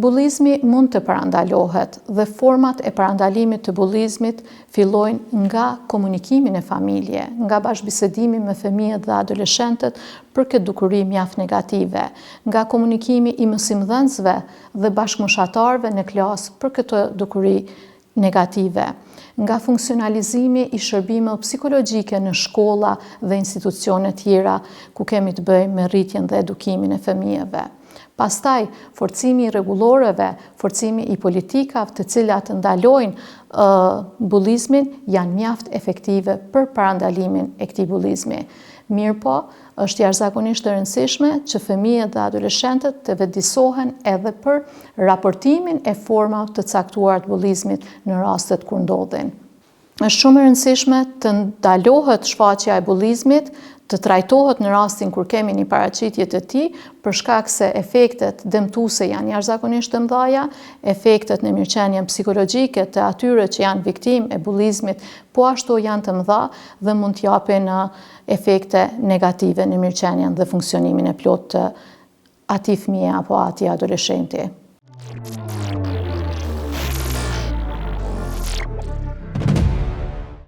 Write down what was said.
Bullizmi mund të parandalohet dhe format e parandalimit të bullizmit fillojnë nga komunikimi në familje, nga bashkëbisedimi me fëmijët dhe adoleshentët për këtë dukuri mjaft negative, nga komunikimi i mësimdhënësve dhe bashkëmoshatarëve në klasë për këtë dukuri negative, nga funksionalizimi i shërbimeve psikologjike në shkolla dhe institucione tjera ku kemi të bëjmë me rritjen dhe edukimin e fëmijëve. Pastaj, forcimi i rregulloreve, forcimi i politikave të cilat ndalojnë bullizmin janë mjaft efektive për parandalimin e këtij bullizmi. Mirëpo, është jashtëzakonisht e rëndësishme që fëmijët dhe adoleshentët të vetëdijsohen edhe për raportimin e formave të caktuara të bullizmit në rastet kur ndodhin. Është shumë e rëndësishme të ndalohet shfaqja e bullizmit, të trajtohet në rastin kur kemi një paraqitje të tij, për shkak se efektet dëmtuese janë jashtëzakonisht të mëdha, efektet në mirëqenien psikologjike të atyre që janë viktimë e bullizmit po ashtu janë të mëdha dhe mund të japin efekte negative në mirëqenien dhe funksionimin e plotë të atij fëmijë apo atij adoleshenti.